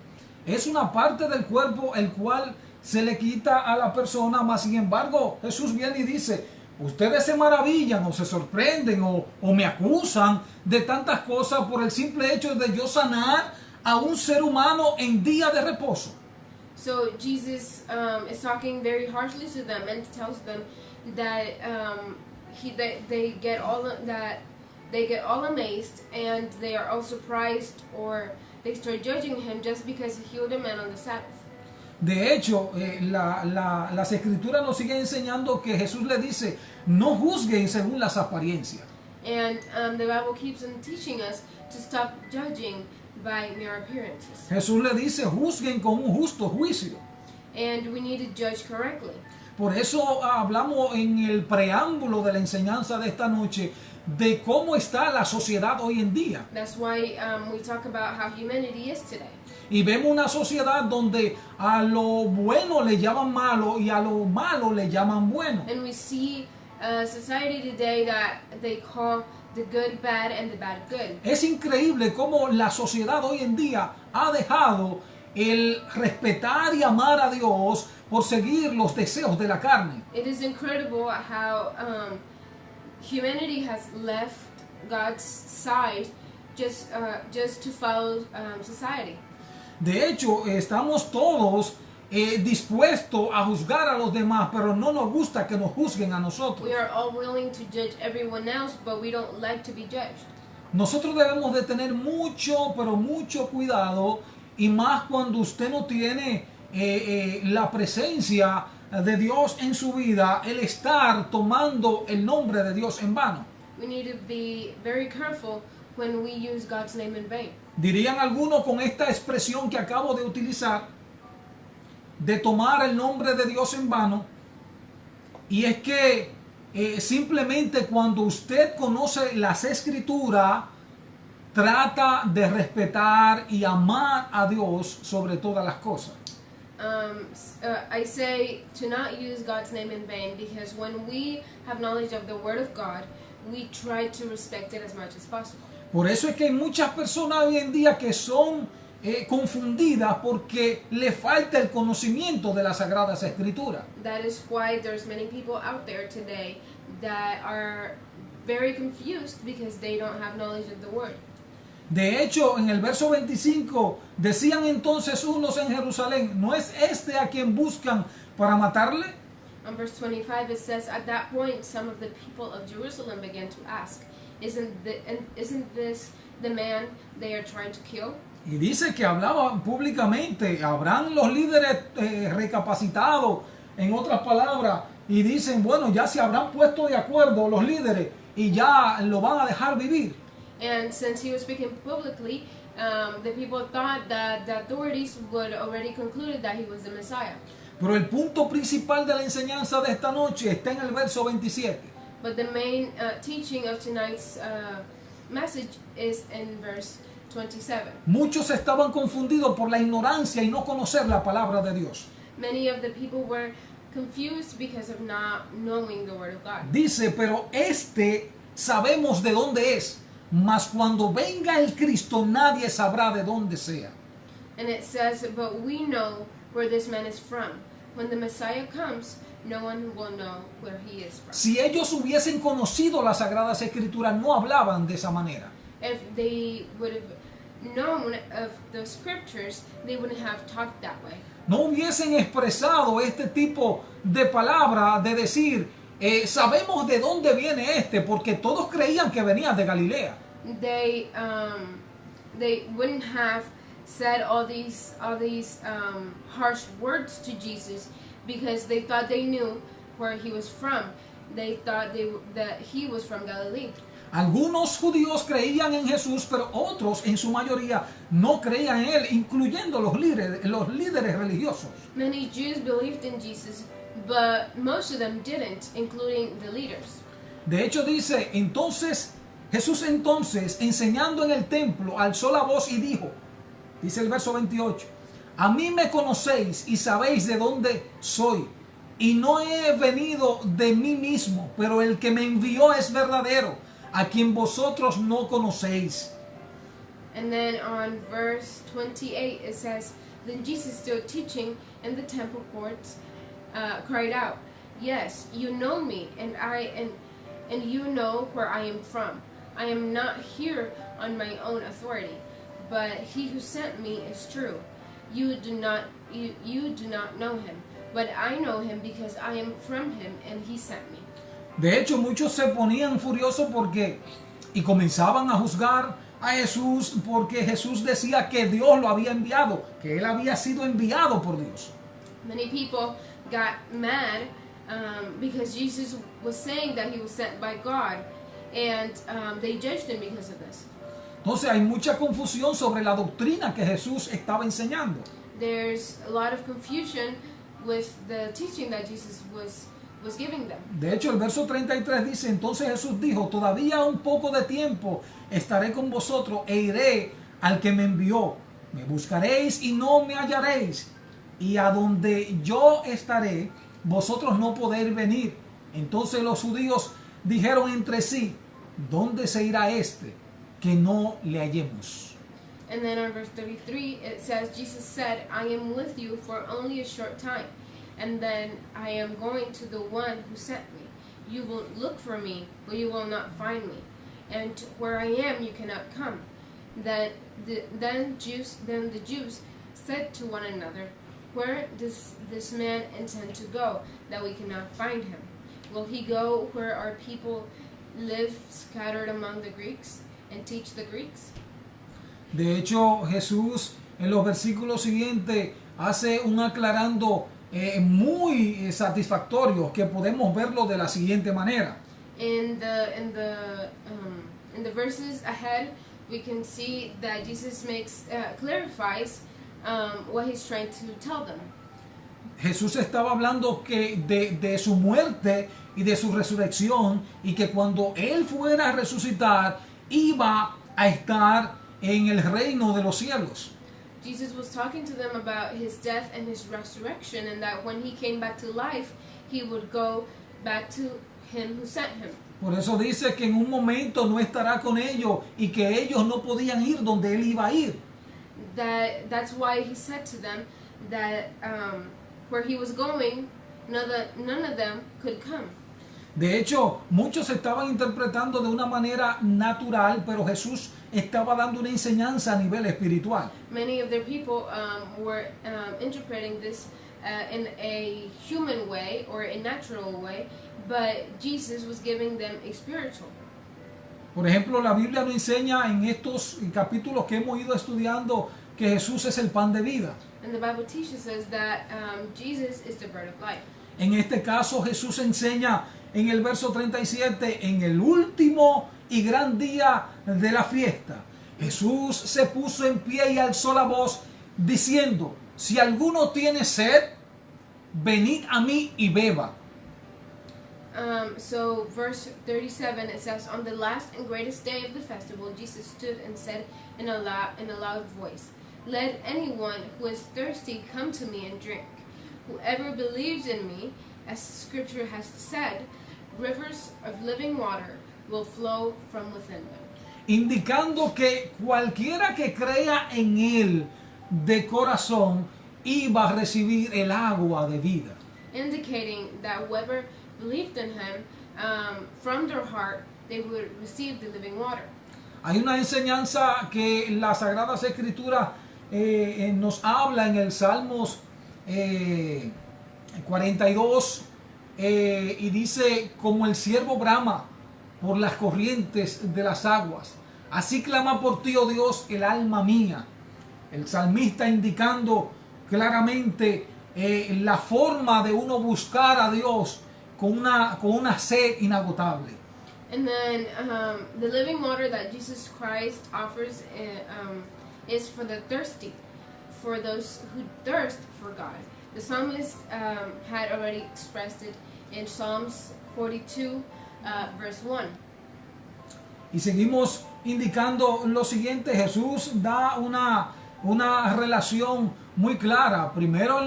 Speaker 1: Es una parte del cuerpo el cual se le quita a la persona, mas sin embargo Jesús viene y dice, ustedes se maravillan o se sorprenden o me acusan de tantas cosas por el simple hecho de yo sanar a un ser humano en día de reposo.
Speaker 2: So Jesus is talking very harshly to them and tells them that they get all amazed and they are all surprised, or they start judging him just because he healed a man on the Sabbath.
Speaker 1: De hecho, las escrituras nos siguen enseñando que Jesús le dice, no juzguen según las apariencias.
Speaker 2: And the Bible keeps on teaching us to stop judging by mere appearances.
Speaker 1: Jesús le dice, juzguen con un justo juicio.
Speaker 2: And we need to judge correctly.
Speaker 1: Por eso hablamos en el preámbulo de la enseñanza de esta noche de cómo está la sociedad hoy en día.
Speaker 2: That's why we talk about how humanity is today.
Speaker 1: Y vemos una sociedad donde a lo bueno le llaman malo y a lo malo le llaman bueno.
Speaker 2: And we see a society today that they call the good bad and the bad good.
Speaker 1: Es increíble cómo la sociedad hoy en día ha dejado el respetar y amar a Dios por seguir los deseos de la carne.
Speaker 2: It is incredible how humanity has left God's side just to follow society.
Speaker 1: De hecho, estamos todos dispuestos a juzgar a los demás, pero no nos gusta que nos juzguen a nosotros.
Speaker 2: We are all willing to judge everyone else, but we don't like to be judged.
Speaker 1: Nosotros debemos de tener mucho, pero mucho cuidado, y más cuando usted no tiene la presencia de Dios en su vida, el estar tomando el nombre de Dios en vano.
Speaker 2: We need to be very careful when we use God's name in vain.
Speaker 1: Dirían algunos con esta expresión que acabo de utilizar, de tomar el nombre de Dios en vano, y es que simplemente cuando usted conoce las Escrituras, trata de respetar y amar a Dios sobre todas las cosas.
Speaker 2: I say to not use God's name in vain, because when we have knowledge of the Word of God, we try to respect it as much as possible.
Speaker 1: Por eso es que hay muchas personas hoy en día que son confundidas porque le falta el conocimiento de las Sagradas Escrituras.
Speaker 2: That is why there's many people out there today that are very confused because they don't have knowledge of the Word.
Speaker 1: De hecho, en el verso 25 decían entonces unos en Jerusalén, ¿no es este a quien buscan para matarle?
Speaker 2: On verse 25 it says, at that point some of the people of Jerusalem began to ask, isn't this the man they are trying to kill?
Speaker 1: Y dice que hablaban públicamente, habrán los líderes recapacitados, en otras palabras, y dicen, bueno, ya se habrán puesto de acuerdo los líderes y ya lo van a dejar vivir.
Speaker 2: And since he was speaking publicly, the people thought that the authorities would already concluded that he was the Messiah.
Speaker 1: Pero el punto principal de la enseñanza de esta noche está en el verso 27.
Speaker 2: But the main teaching of tonight's message is in verse 27.
Speaker 1: Muchos estaban confundidos por la ignorancia y no conocer la palabra de Dios.
Speaker 2: Many of the people were confused because of not knowing the word of God.
Speaker 1: Dice, pero sabemos de dónde es, mas cuando venga el Cristo nadie sabrá de dónde sea.
Speaker 2: And it says, but we know where this man is from. When the Messiah comes, no one will know where he is from.
Speaker 1: Si ellos hubiesen conocido las Sagradas Escrituras, no hablaban de esa manera.
Speaker 2: If they would have known of the scriptures, they wouldn't have talked that way.
Speaker 1: No hubiesen expresado este tipo de palabra de decir, sabemos de dónde viene porque todos creían que venía de Galilea.
Speaker 2: They wouldn't have said all these harsh words to Jesus because they thought they knew where he was from. They thought that he was from Galilee.
Speaker 1: Algunos judíos creían en Jesús, pero otros, en su mayoría, no creían en él, incluyendo los líderes religiosos.
Speaker 2: Many Jews believed in Jesus, but most of them didn't, including the leaders.
Speaker 1: De hecho dice, Jesús enseñando en el templo, alzó la voz y dijo, dice el verso 28, a mí me conocéis y sabéis de dónde soy, y no he venido de mí mismo, pero el que me envió es verdadero, a quien vosotros no conocéis.
Speaker 2: And then on verse 28 it says, then Jesus, still teaching in the temple courts, cried out, yes, you know me, and you know where I am from. I am not here on my own authority, but he who sent me is true. You do not know him, but I know him because I am from him and he sent me.
Speaker 1: De hecho, muchos se ponían furiosos y comenzaban a juzgar a Jesús porque Jesús decía que Dios lo había enviado, que él había sido enviado por Dios.
Speaker 2: Many people got mad because Jesus was saying that he was sent by God, and they judged him because of this.
Speaker 1: Entonces hay mucha confusión sobre la doctrina que Jesús estaba enseñando.
Speaker 2: There's a lot of confusion with the teaching that Jesus was giving them.
Speaker 1: De hecho, el verso 33 dice, entonces Jesús dijo, todavía un poco de tiempo estaré con vosotros e iré al que me envió. Me buscaréis y no me hallaréis. Y a donde yo estaré, vosotros no podéis venir. Entonces los judíos dijeron entre sí, ¿dónde se irá que no le hallemos?
Speaker 2: And then on verse 33 it says, Jesus said, I am with you for only a short time, and then I am going to the one who sent me. You will look for me, but you will not find me, and where I am you cannot come. Then the Jews said to one another, where does this man intend to go, that we cannot find him? Will he go where our people live, scattered among the Greeks, and teach the Greeks?
Speaker 1: De hecho, Jesús en los versículos siguientes hace un aclarando muy satisfactorio que podemos verlo de la siguiente manera.
Speaker 2: In the verses ahead, we can see that Jesus clarifies what he's trying to tell them.
Speaker 1: Jesús estaba hablando que de su muerte y de su resurrección, y que cuando él fuera a resucitar iba a estar en el reino de los cielos.
Speaker 2: Jesus was talking to them about his death and his resurrection, and that when he came back to life, he would go back to him who sent him.
Speaker 1: Por eso dice que en un momento no estará con ellos y que ellos no podían ir donde él iba a ir.
Speaker 2: That's why he said to them that where he was going, none of them could come.
Speaker 1: De hecho, muchos estaban interpretando de una manera natural, pero Jesús estaba dando una enseñanza a nivel espiritual.
Speaker 2: Many of their people were interpreting this in a human way or a natural way, but Jesus was giving them a spiritual.
Speaker 1: Por ejemplo, la Biblia nos enseña en estos capítulos que hemos ido estudiando que Jesús es el pan de vida.
Speaker 2: And the Bible teaches us that Jesus is the bread of life.
Speaker 1: En este caso, Jesús enseña en el verso 37, en el último y gran día de la fiesta, Jesús se puso en pie y alzó la voz diciendo, si alguno tiene sed, venid a mí y beba.
Speaker 2: So verse 37, it says, on the last and greatest day of the festival, Jesus stood and said in a loud voice, let anyone who is thirsty come to me and drink. Whoever believes in me, as the scripture has said, rivers of living water will flow from within them.
Speaker 1: Indicando que cualquiera que crea en él de corazón iba a recibir el agua de vida.
Speaker 2: Indicating that whoever believed in him, from their heart, they would receive the living water.
Speaker 1: Hay una enseñanza que la Sagradas Escrituras nos habla en el Salmos 42 y dice, como el ciervo brama por las corrientes de las aguas, así clama por ti, oh Dios, el alma mía. El salmista indicando claramente la forma de uno buscar a Dios con una sed inagotable.
Speaker 2: And then the living water that Jesus Christ offers is for the thirsty, for those who thirst for God. The psalmist had already expressed it in Psalms 42, verse 1.
Speaker 1: Y seguimos indicando lo siguiente, Jesús da una relación muy clara. Primero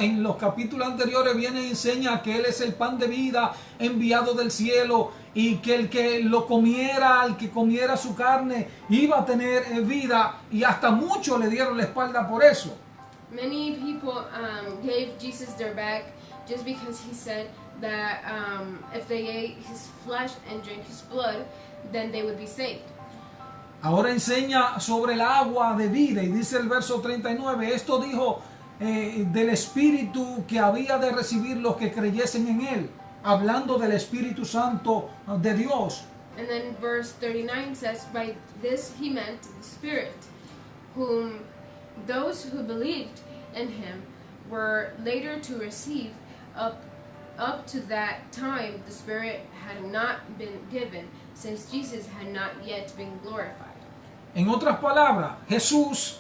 Speaker 1: en los capítulos anteriores viene y enseña que Él es el pan de vida enviado del cielo y que el que comiera su carne iba a tener vida, y hasta muchos le dieron la espalda por eso.
Speaker 2: Many people gave Jesus their back just because he said that if they ate his flesh and drank his blood, then they would be saved.
Speaker 1: Ahora enseña sobre el agua de vida y dice el verso 39, esto dijo del Espíritu que había de recibir los que creyesen en Él, hablando del Espíritu Santo de Dios.
Speaker 2: And then verse 39 says, by this he meant the Spirit, whom those who believed in him were later to receive. Up to that time the Spirit had not been given, since Jesus had not yet been glorified.
Speaker 1: En otras palabras, Jesús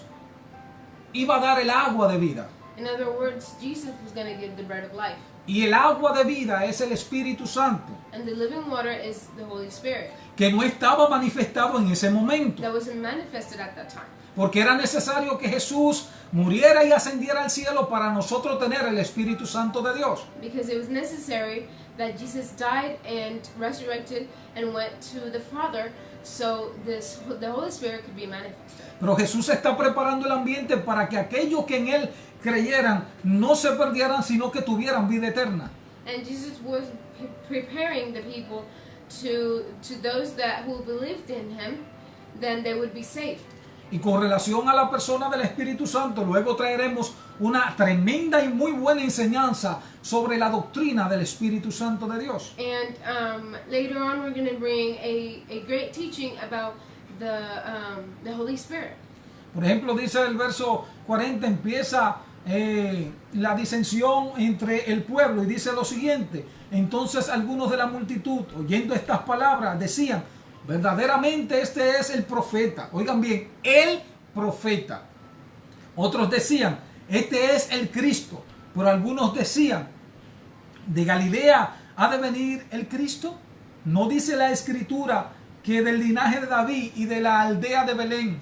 Speaker 1: iba a dar el agua de vida.
Speaker 2: In other words, Jesus was going to give the bread of life.
Speaker 1: Y el agua de vida es el Espíritu Santo,
Speaker 2: And the living water is the Holy Spirit
Speaker 1: que no estaba manifestado en ese momento,
Speaker 2: that wasn't manifested at that time.
Speaker 1: porque era necesario que Jesús muriera y ascendiera al cielo para nosotros tener el Espíritu Santo de Dios.
Speaker 2: Because it was necessary that Jesus died and resurrected and went to the Father, so the Holy Spirit could be manifested.
Speaker 1: Pero Jesús está preparando el ambiente para que aquellos que en Él creyeran no se perdieran, sino que tuvieran vida eterna.
Speaker 2: And Jesus was preparing the people to those who believed in him, then they would be saved.
Speaker 1: Y con relación a la persona del Espíritu Santo, luego traeremos una tremenda y muy buena enseñanza sobre la doctrina del Espíritu Santo de Dios.
Speaker 2: And later on we're going to bring a great teaching about the Holy Spirit.
Speaker 1: Por ejemplo, dice el verso 40, empieza la disensión entre el pueblo y dice lo siguiente: entonces algunos de la multitud, oyendo estas palabras, decían, verdaderamente este es el profeta. Oigan bien, el profeta. Otros decían, este es el Cristo. Pero algunos decían, ¿de Galilea ha de venir el Cristo? ¿No dice la Escritura que del linaje de David y de la aldea de Belén,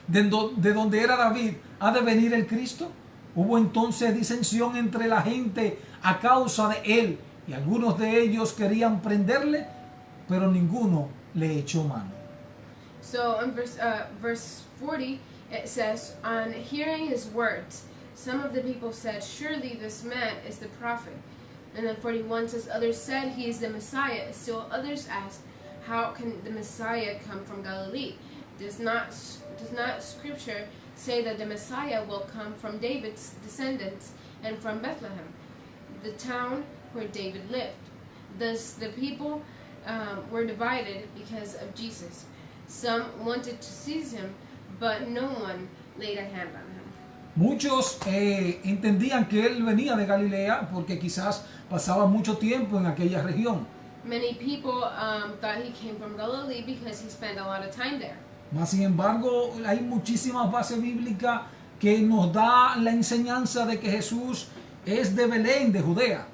Speaker 1: de donde era David, ha de venir el Cristo? Hubo entonces disensión entre la gente a causa de él, y algunos de ellos querían prenderle, pero ninguno le echó mano.
Speaker 2: So in verse 40 it says, on hearing his words, some of the people said, surely this man is the prophet. And then 41 says, others said he is the Messiah. Still others asked, how can the Messiah come from Galilee? Does not Scripture say that the Messiah will come from David's descendants and from Bethlehem, the town where David lived? Thus the people were divided because of Jesus. Some wanted to seize him, but no one laid a hand on him.
Speaker 1: Muchos entendían que él venía de Galilea porque quizás pasaba mucho tiempo en aquella región.
Speaker 2: Many people thought he came from Galilee because he spent a lot of time there.
Speaker 1: Mas sin embargo, hay muchísimas bases bíblicas que nos da la enseñanza de que Jesús es de Belén, de Judea.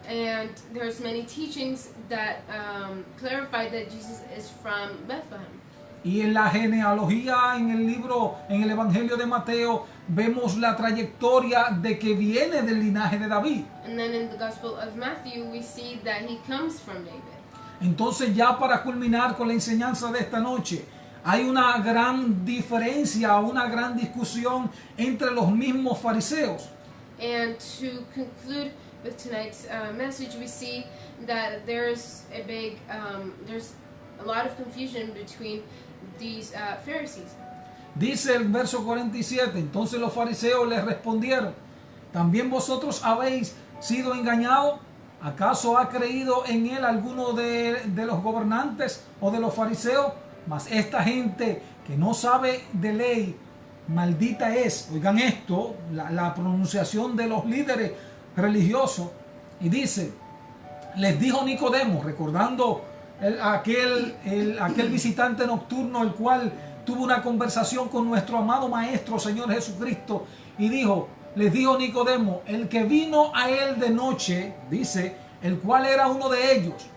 Speaker 2: And there's many teachings that clarify that Jesus is from Bethlehem.
Speaker 1: Y en la genealogía, en el Evangelio de Mateo, vemos la trayectoria de que viene del linaje de David.
Speaker 2: And then in the Gospel of Matthew, we see that he comes from David.
Speaker 1: Entonces, ya para culminar con la enseñanza de esta noche, hay una gran diferencia, una gran discusión entre los mismos fariseos.
Speaker 2: And to conclude with tonight's message, we see that there's a lot of confusion between these Pharisees.
Speaker 1: Dice el verso 47, entonces los fariseos les respondieron, ¿también vosotros habéis sido engañados? ¿Acaso ha creído en él alguno de los gobernantes o de los fariseos? Mas esta gente que no sabe de ley, maldita es. Oigan esto, la pronunciación de los líderes religiosos. Y dice, les dijo Nicodemo, recordando aquel visitante nocturno, el cual tuvo una conversación con nuestro amado Maestro, Señor Jesucristo, y les dijo Nicodemo, el que vino a él de noche, dice, el cual era uno de ellos.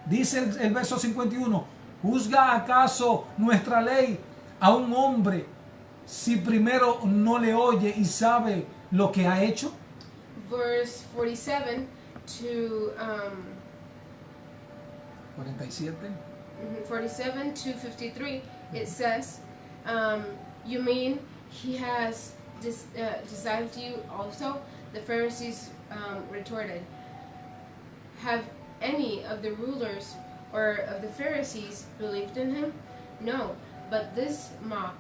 Speaker 1: Dice el verso 51, ¿juzga acaso nuestra ley a un hombre si primero no le oye y sabe lo que ha hecho?
Speaker 2: Verse 47 to 47 to 53, it says, you mean he has deceived you also? The Pharisees retorted, have any of the rulers or of the Pharisees believed in him? No, but this mock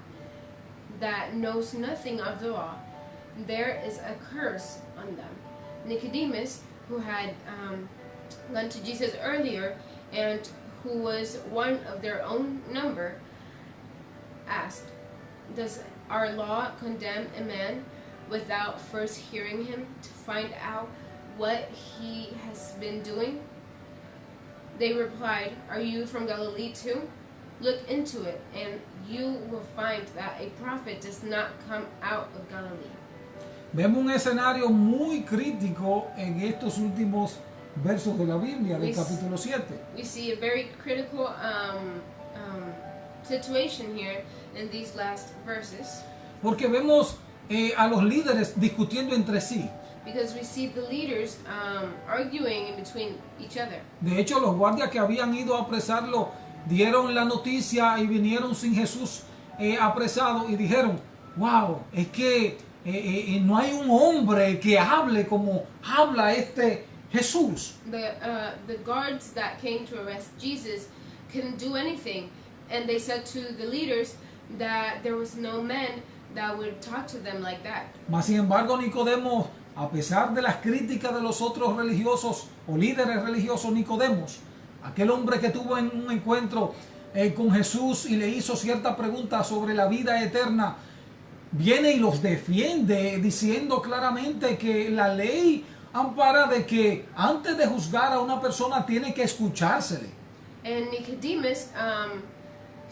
Speaker 2: that knows nothing of the law, there is a curse on them. Nicodemus, who had gone to Jesus earlier and who was one of their own number, asked, does our law condemn a man without first hearing him to find out what he has been doing? They replied, are you from Galilee too? Look into it, and you will find that a prophet does not come out of Galilee.
Speaker 1: Vemos un escenario muy crítico en estos últimos versos de la Biblia, del capítulo 7.
Speaker 2: We see a very critical situation here in these last verses.
Speaker 1: Porque vemos a los líderes discutiendo entre sí.
Speaker 2: Because we see the leaders arguing in between each other.
Speaker 1: De hecho, los guardias que habían ido a apresarlo dieron la noticia y vinieron sin Jesús apresado y dijeron, wow, es que no hay un hombre que hable como habla este Jesús.
Speaker 2: The guards that came to arrest Jesus couldn't do anything, and they said to the leaders that there was no man that would talk to them like that.
Speaker 1: Mas sin embargo, Nicodemo, a pesar de las críticas de los otros religiosos o líderes religiosos, Nicodemos, aquel hombre que tuvo un encuentro con Jesús y le hizo cierta pregunta sobre la vida eterna, viene y los defiende diciendo claramente que la ley ampara de que antes de juzgar a una persona tiene que escuchársele.
Speaker 2: And Nicodemus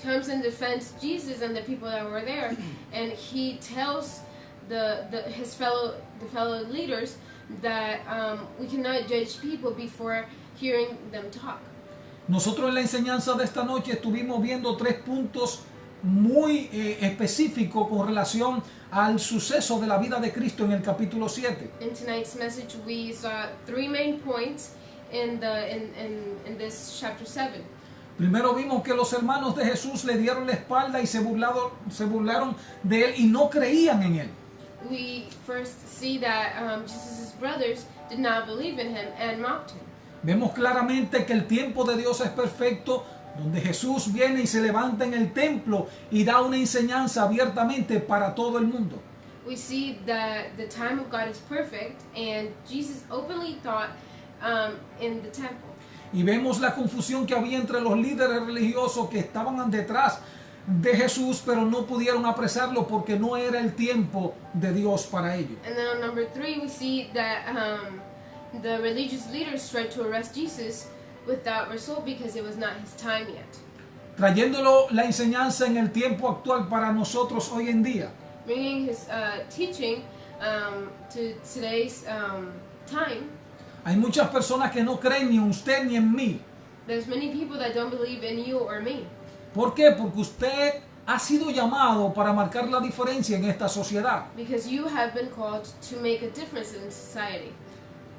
Speaker 2: comes and defends Jesus and the people that were there, and he tells his fellow leaders that we cannot judge people before hearing them talk.
Speaker 1: Nosotros en la enseñanza de esta noche estuvimos viendo 3 puntos muy específicos con relación al suceso de la vida de Cristo en el capítulo 7.
Speaker 2: In tonight's message we saw 3 main points in this chapter 7.
Speaker 1: Primero vimos que los hermanos de Jesús le dieron la espalda y se burlaron de él y no creían en él.
Speaker 2: We first see that Jesus' brothers did not believe in him and mocked him.
Speaker 1: Vemos claramente que el tiempo de Dios es perfecto, donde Jesús viene y se levanta en el templo y da una enseñanza abiertamente para todo el mundo.
Speaker 2: We see that the time of God is perfect, and Jesus openly taught in the temple.
Speaker 1: Y vemos la confusión que había entre los líderes religiosos que estaban detrás de Jesús, pero no pudieron apresarlo porque no era el tiempo de Dios para ellos.
Speaker 2: And then on number 3, we see that the religious leaders tried to arrest Jesus without result because it was not his time yet.
Speaker 1: Trayéndolo la enseñanza en el tiempo actual para nosotros hoy en día.
Speaker 2: Bringing his teaching to today's time.
Speaker 1: Hay muchas personas que no creen ni en usted ni en mí.
Speaker 2: There's many people that don't believe in you or me.
Speaker 1: ¿Por qué? Porque usted ha sido llamado para marcar la diferencia en esta sociedad.
Speaker 2: Because you have been called to make a difference in society.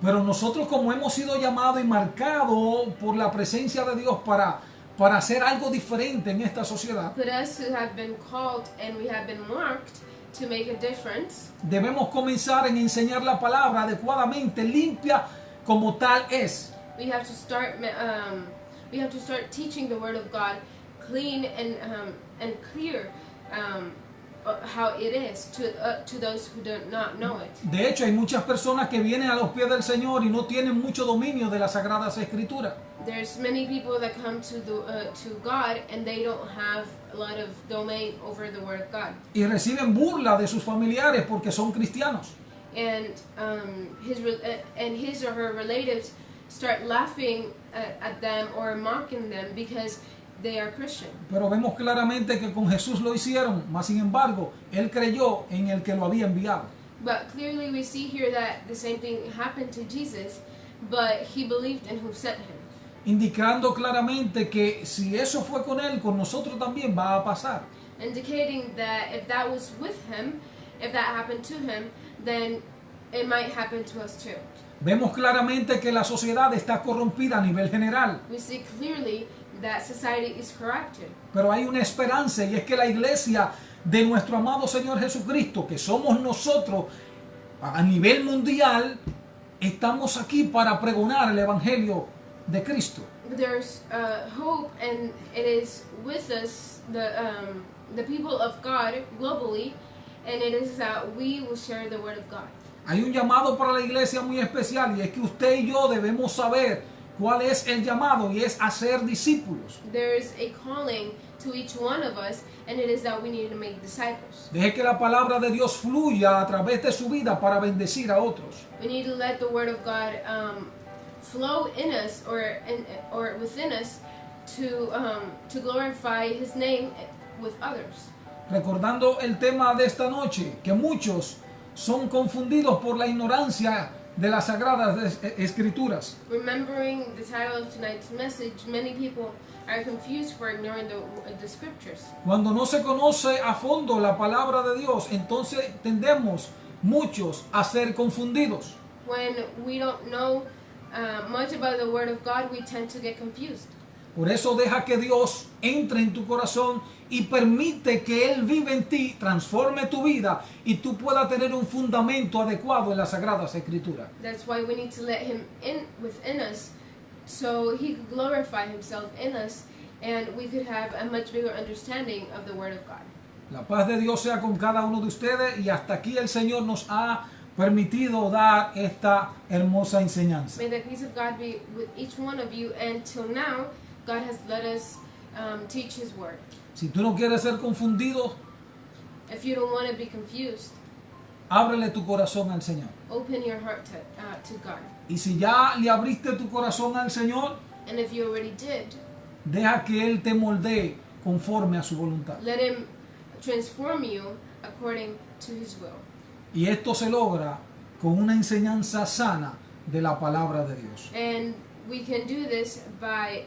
Speaker 1: Pero nosotros, como hemos sido llamados y marcados por la presencia de Dios para hacer algo diferente en esta sociedad,
Speaker 2: But us who have been called and we have been marked to make a difference,
Speaker 1: debemos comenzar en enseñar la palabra adecuadamente, limpia como tal es.
Speaker 2: we have to start teaching the word of God clean and clear how it is to those who do not know it.
Speaker 1: De hecho, hay muchas personas que vienen a los pies del Señor y no tienen mucho dominio de las Sagradas Escrituras.
Speaker 2: There's many people that come to God and they don't have a lot of domain over the word of God.
Speaker 1: Y reciben burla de sus familiares porque son cristianos.
Speaker 2: And his or her relatives start laughing at them or mocking them because they are Christian.
Speaker 1: Pero vemos claramente que con Jesús lo hicieron, mas sin embargo, Él creyó en el que lo había enviado.
Speaker 2: But clearly we see here that the same thing happened to Jesus, but he believed in who sent him.
Speaker 1: Indicando claramente que si eso fue con Él, con nosotros también va a pasar.
Speaker 2: Indicating that if that was with him, if that happened to him, then it might happen to us too.
Speaker 1: Vemos claramente que la sociedad está corrompida a nivel general.
Speaker 2: We see clearly that society is corrupted.
Speaker 1: Pero hay una esperanza y es que la iglesia de nuestro amado Señor Jesucristo, que somos nosotros a nivel mundial, estamos aquí para pregonar el Evangelio de Cristo.
Speaker 2: There's hope, and it is with us, the people of God globally, and it is that we will share the word of God.
Speaker 1: Hay un llamado para la iglesia muy especial y es que usted y yo debemos saber cuál es el llamado y es hacer discípulos.
Speaker 2: There is a calling to each one of us, and it is that we need to make disciples.
Speaker 1: Deje que la palabra de Dios fluya a través de su vida para bendecir a otros.
Speaker 2: We need to let the word of God flow in us or within us to glorify His name with others.
Speaker 1: Recordando el tema de esta noche, que muchos son confundidos por la ignorancia de las Sagradas Escrituras.
Speaker 2: Remembering the title of tonight's message, many people are confused for ignoring the scriptures.
Speaker 1: Cuando no se conoce a fondo la palabra de Dios, entonces tendemos muchos a ser confundidos.
Speaker 2: When we don't know much about the word of God, we tend to get confused.
Speaker 1: Por eso deja que Dios entre en tu corazón y permite que Él viva en ti, transforme tu vida y tú puedas tener un fundamento adecuado en las Sagradas Escrituras.
Speaker 2: That's why we need to let Him in within us, so He could glorify Himself in us, and we could have a much bigger understanding of the Word of God.
Speaker 1: La paz de Dios sea con cada uno de ustedes y hasta aquí el Señor nos ha permitido dar esta hermosa enseñanza.
Speaker 2: May the peace of God be with each one of you, and till now, God has let us teach His Word.
Speaker 1: Si tú no quieres ser confundido,
Speaker 2: If you don't want to be confused,
Speaker 1: ábrele tu corazón al Señor.
Speaker 2: open your heart to God.
Speaker 1: Y si ya le abriste tu corazón al Señor,
Speaker 2: And if you already did,
Speaker 1: deja que Él te moldee conforme a su voluntad.
Speaker 2: let Him transform you according to His will.
Speaker 1: Y esto se logra con una enseñanza sana de la palabra de Dios.
Speaker 2: And we can do this by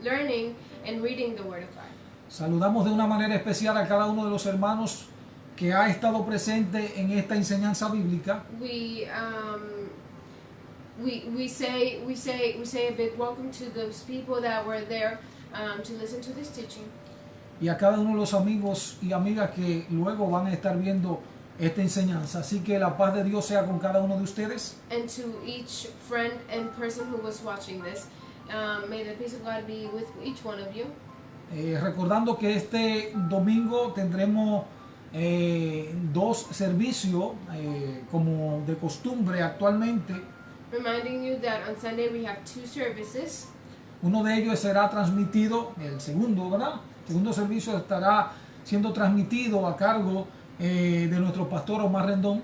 Speaker 2: learning and reading the Word of God.
Speaker 1: Saludamos de una manera especial a cada uno de los hermanos que ha estado presente en esta enseñanza bíblica.
Speaker 2: We say a big welcome to those people that were there to listen to this teaching,
Speaker 1: Y a cada uno de los amigos y amigas que luego van a estar viendo esta enseñanza. Así que la paz de Dios sea con cada uno de ustedes.
Speaker 2: And to each friend and person who was watching this, may the peace of God be with each one of you.
Speaker 1: Recordando que este domingo tendremos 2 servicios como de costumbre actualmente.
Speaker 2: Reminding you that on Sunday we have 2 services.
Speaker 1: Uno de ellos será transmitido, el segundo, ¿verdad? El segundo servicio estará siendo transmitido a cargo de nuestro pastor Omar Rendón.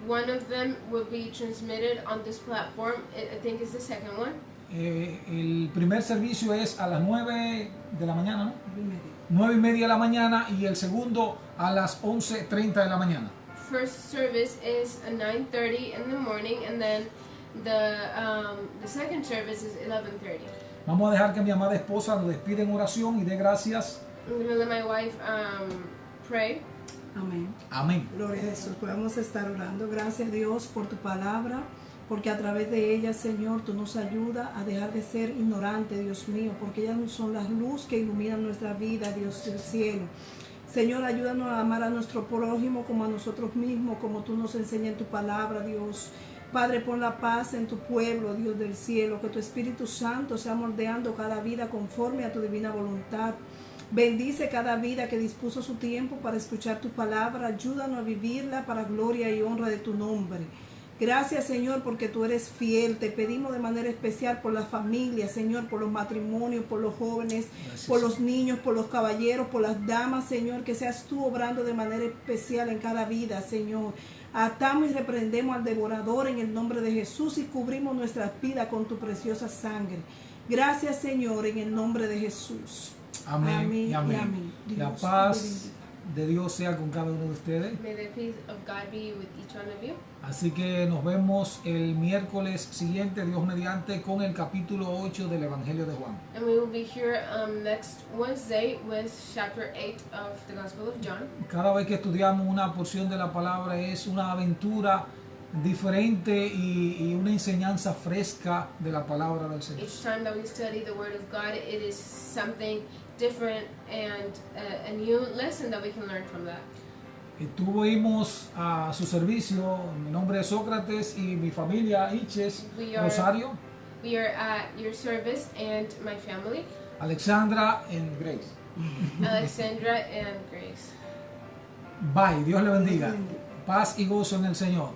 Speaker 2: One of them will be transmitted on this platform. I think it's the second one.
Speaker 1: El primer servicio es a las 9 de la mañana, ¿no? 9:30 de la mañana, y el segundo a las 11:30 de la mañana.
Speaker 2: First service is at 9:30 in the morning, and then the second service is 11:30.
Speaker 1: Vamos a dejar que mi amada esposa nos despide en oración y dé gracias.
Speaker 2: I'm going to let my wife pray.
Speaker 3: Amén.
Speaker 1: Amén.
Speaker 3: Gloria a Jesús. Podemos estar orando. Gracias, Dios, por tu palabra, porque a través de ella, Señor, tú nos ayudas a dejar de ser ignorante, Dios mío, porque ellas son las luz que iluminan nuestra vida, Dios del cielo. Señor, ayúdanos a amar a nuestro prójimo como a nosotros mismos, como tú nos enseñas en tu palabra, Dios. Padre, pon la paz en tu pueblo, Dios del cielo, que tu Espíritu Santo sea moldeando cada vida conforme a tu divina voluntad. Bendice cada vida que dispuso su tiempo para escuchar tu palabra. Ayúdanos a vivirla para gloria y honra de tu nombre. Gracias, Señor, porque tú eres fiel. Te pedimos de manera especial por las familias, Señor, por los matrimonios, por los jóvenes,
Speaker 1: Gracias,
Speaker 3: por los niños, por los caballeros, por las damas, Señor, que seas tú obrando de manera especial en cada vida, Señor. Atamos y reprendemos al devorador en el nombre de Jesús y cubrimos nuestras vidas con tu preciosa sangre. Gracias, Señor, en el nombre de Jesús.
Speaker 1: Amén,
Speaker 3: Amén
Speaker 1: y
Speaker 3: y
Speaker 1: amén.
Speaker 3: amén.
Speaker 1: La
Speaker 3: Dios
Speaker 1: paz
Speaker 3: te bendiga.
Speaker 1: de Dios sea con cada uno de ustedes.
Speaker 2: May the peace of God be with each one of you.
Speaker 1: Así que nos vemos el miércoles siguiente, Dios mediante, con el capítulo 8 del Evangelio de Juan.
Speaker 2: And we will be here next Wednesday with chapter 8 of the Gospel of John.
Speaker 1: Cada vez que estudiamos una porción de la palabra es una aventura diferente y una enseñanza fresca de la palabra del Señor.
Speaker 2: Each time that we study the Word of God, it is something different and a new lesson that we can learn from that.
Speaker 1: Tuvimos a su servicio, mi nombre es Sócrates y mi familia Iches,
Speaker 2: We are-
Speaker 1: Rosario,
Speaker 2: We are at your service and my family,
Speaker 1: Alexandra y Grace.
Speaker 2: Alexandra and Grace.
Speaker 1: Bye, Dios le bendiga.
Speaker 3: Dios bendiga.
Speaker 1: Paz y gozo en el Señor.